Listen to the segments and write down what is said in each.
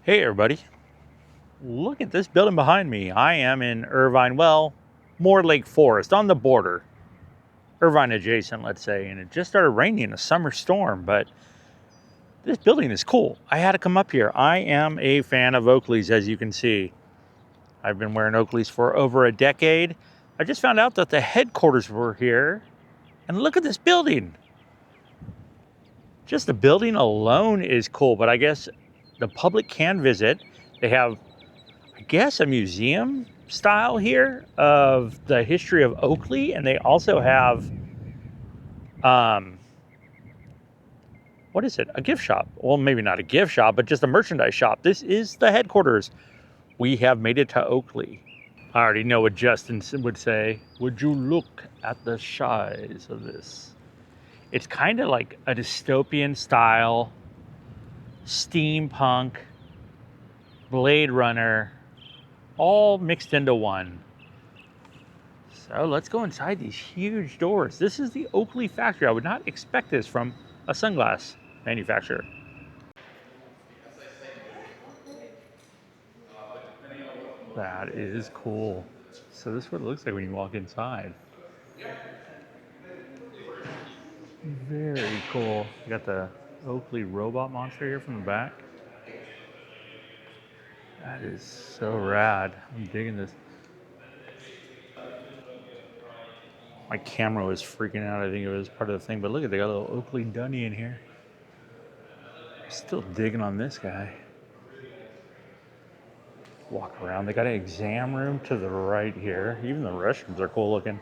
Hey everybody, look at this building behind me. I am in Irvine, well, more Lake Forest, on the border. Irvine adjacent, let's say, and it just started raining, a summer storm, but this building is cool. I had to come up here. I am a fan of Oakleys, as you can see. I've been wearing Oakleys for over a decade. I just found out that the headquarters were here, and look at this building. Just the building alone is cool, but I guess the public can visit. They have, I guess, a museum style here of the history of Oakley, and they also have what is it, a gift shop. Well, maybe not a gift shop, but just a merchandise shop. This is the headquarters. We have made it to Oakley. I already know what Justin would say. Would you look at the size of this? It's kind of like a dystopian style steampunk Blade Runner all mixed into one. So let's go inside these huge doors. This is the Oakley factory. I would not expect this from a sunglass manufacturer. That is cool. So this is what it looks like when you walk inside. Very cool. You got the Oakley robot monster here from the back. That is so rad. I'm digging this. My camera was freaking out. I think it was part of the thing, but look at, they got a little Oakley dunny in here. Still digging on this guy. Walk around. They got an exam room to the right here. Even the restrooms are cool looking.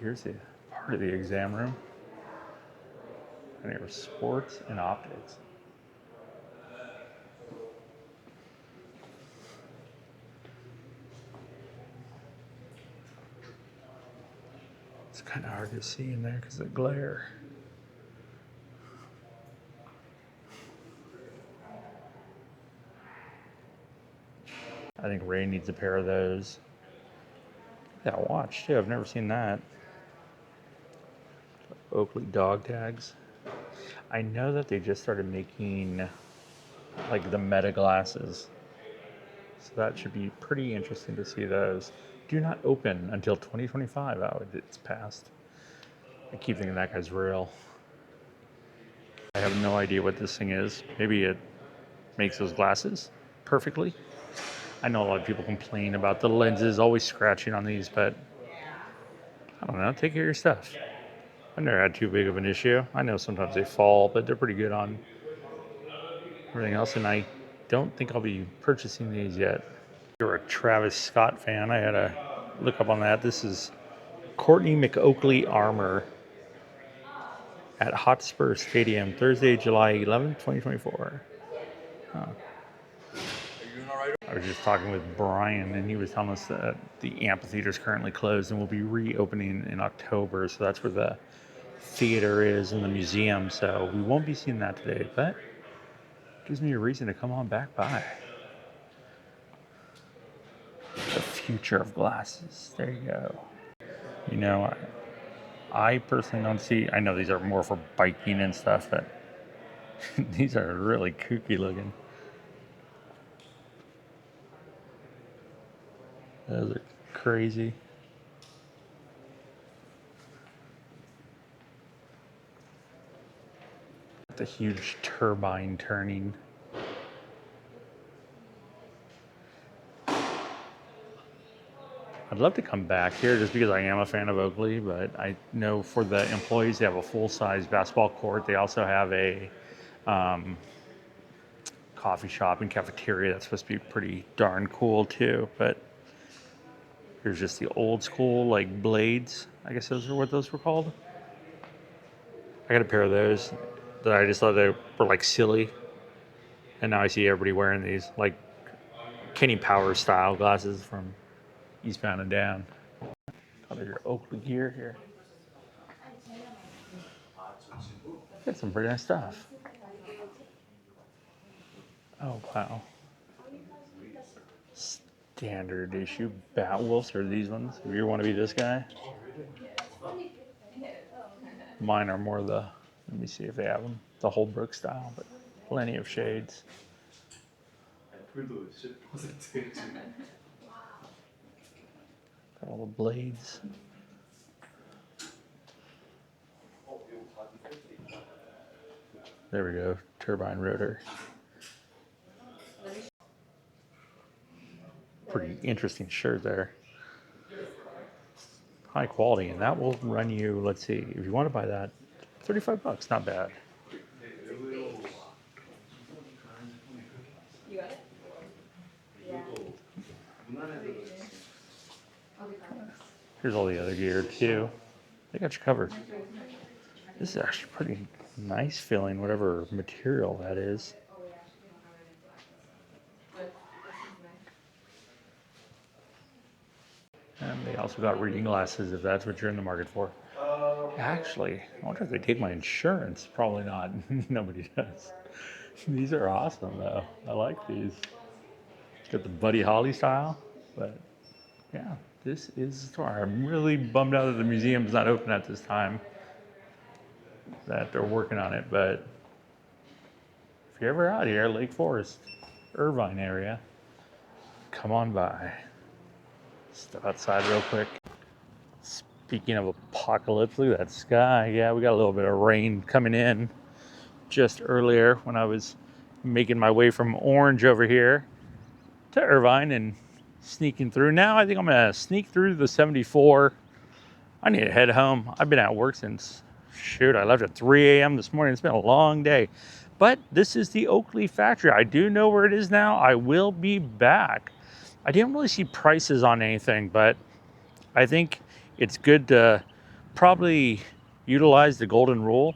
Here's the part of the exam room. And here was sports and optics. It's kind of hard to see in there because of the glare. I think Ray needs a pair of those. That watch too. I've never seen that. Oakley dog tags. I know that they just started making like the Meta glasses. So that should be pretty interesting to see those. Do not open until 2025. Oh, it's past. I keep thinking that guy's real. I have no idea what this thing is. Maybe it makes those glasses perfectly. I know a lot of people complain about the lenses always scratching on these, but I don't know. Take care of your stuff. I've never had too big of an issue. I know sometimes they fall, but they're pretty good on everything else, and I don't think I'll be purchasing these yet. If you're a Travis Scott fan, I had to look up on that. This is Courtney McOakley armor at Hotspur Stadium, Thursday, July 11th, 2024. Huh. I was just talking with Brian, and he was telling us that the amphitheater is currently closed and will be reopening in October. So that's where the theater is and the museum. So we won't be seeing that today, but it gives me a reason to come on back by. The future of glasses. There you go. You know, I personally don't see, I know these are more for biking and stuff, but these are really kooky looking. Those are crazy. The huge turbine turning. I'd love to come back here just because I am a fan of Oakley, but I know for the employees, they have a full-size basketball court. They also have a coffee shop and cafeteria that's supposed to be pretty darn cool too. But here's just the old school like blades. I guess those are what those were called. I got a pair of those that I just thought they were like silly, and now I see everybody wearing these like Kenny Powers style glasses from Eastbound and Down. Oh, there's your Oakley gear here. Got some pretty nice stuff. Oh wow. Standard issue Batwolves are these ones. If you want to be this guy. Mine are more the, let me see if they have them, the Holbrook style, but plenty of shades. Got all the blades. There we go, turbine rotor. Pretty interesting shirt there. High quality, and that will run you, let's see, if you want to buy that, 35 bucks, not bad. You got it? Yeah. Here's all the other gear too. They got you covered. This is actually pretty nice feeling, whatever material that is. And they also got reading glasses if that's what you're in the market for. Actually, I wonder if they take my insurance. Probably not. Nobody does. These are awesome though. I like these. Got the Buddy Holly style, but yeah, this is the store. I'm really bummed out that the museum's not open at this time, that they're working on it, but if you're ever out here, Lake Forest, Irvine area, come on by. Step outside real quick. Speaking of apocalypse, look at that sky. Yeah, we got a little bit of rain coming in just earlier when I was making my way from Orange over here to Irvine and sneaking through. Now I think I'm gonna sneak through the 74. I need to head home. I've been at work since, shoot, I left at 3 a.m. this morning. It's been a long day. But this is the Oakley factory. I do know where it is now. I will be back. I didn't really see prices on anything, but I think it's good to probably utilize the golden rule.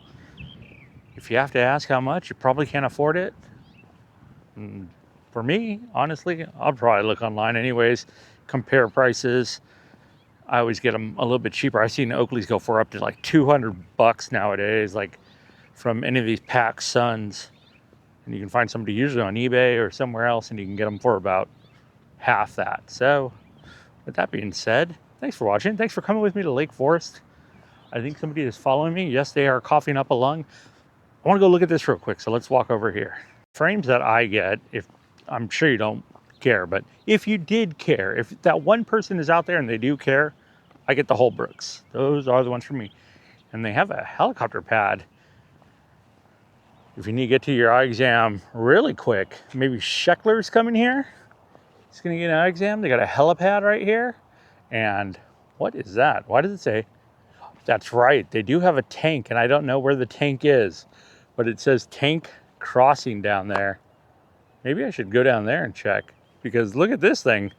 If you have to ask how much, you probably can't afford it. And for me, honestly, I'll probably look online anyways, compare prices. I always get them a little bit cheaper. I've seen Oakleys go for up to like 200 bucks nowadays, like from any of these Pac Suns. And you can find somebody usually on eBay or somewhere else, and you can get them for about half that. So with that being said, thanks for watching. Thanks for coming with me to Lake Forest. I think somebody is following me. Yes, they are coughing up a lung. I want to go look at this real quick, so let's walk over here. Frames that I get, if I'm sure you don't care, but if you did care, if that one person is out there and they do care, I get the Holbrooks. Those are the ones for me. And they have a helicopter pad. If you need to get to your eye exam really quick, maybe Sheckler's coming here. He's gonna get an eye exam. They got a helipad right here. And what is that? Why does it say? That's right, they do have a tank, and I don't know where the tank is, but it says tank crossing down there. Maybe I should go down there and check, because look at this thing.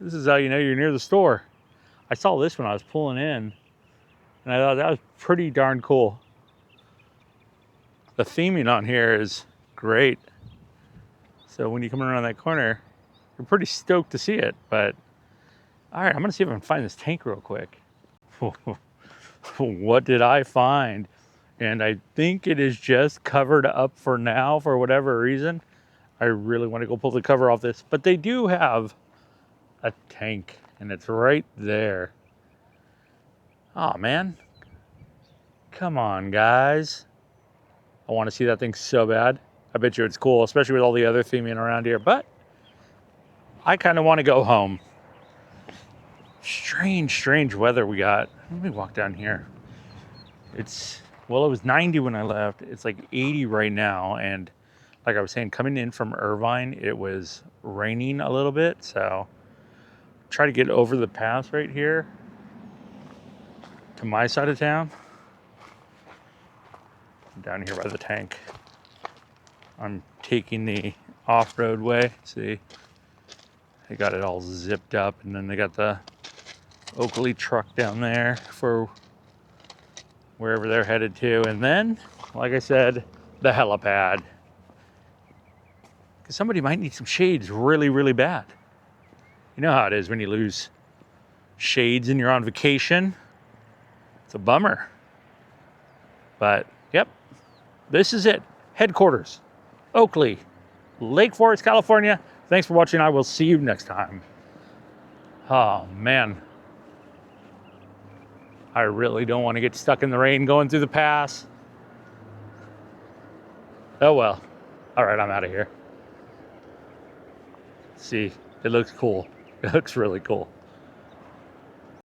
This is how you know you're near the store. I saw this when I was pulling in, and I thought that was pretty darn cool. The theming on here is great. So when you come around that corner, you're pretty stoked to see it. But all right, I'm gonna see if I can find this tank real quick. What did I find? And I think it is just covered up for now for whatever reason. I really want to go pull the cover off this, but they do have a tank, and it's right there. Oh man, come on guys. I want to see that thing so bad. I bet you it's cool, especially with all the other theming around here, but I kind of want to go home. Strange weather we got. Let me walk down here. Well, it was 90 when I left. It's like 80 right now. And like I was saying, coming in from Irvine, it was raining a little bit. So try to get over the pass right here to my side of town. Down here by the tank. I'm taking the off-road way. See, they got it all zipped up, and then they got the Oakley truck down there for wherever they're headed to. And then, like I said, the helipad. Because somebody might need some shades really bad. You know how it is when you lose shades and you're on vacation. It's a bummer. But, yep, this is it. Headquarters, Oakley, Lake Forest, California. Thanks for watching. I will see you next time. Oh, man. I really don't want to get stuck in the rain going through the pass. Oh, well. All right, I'm out of here. See, it looks cool. It looks really cool.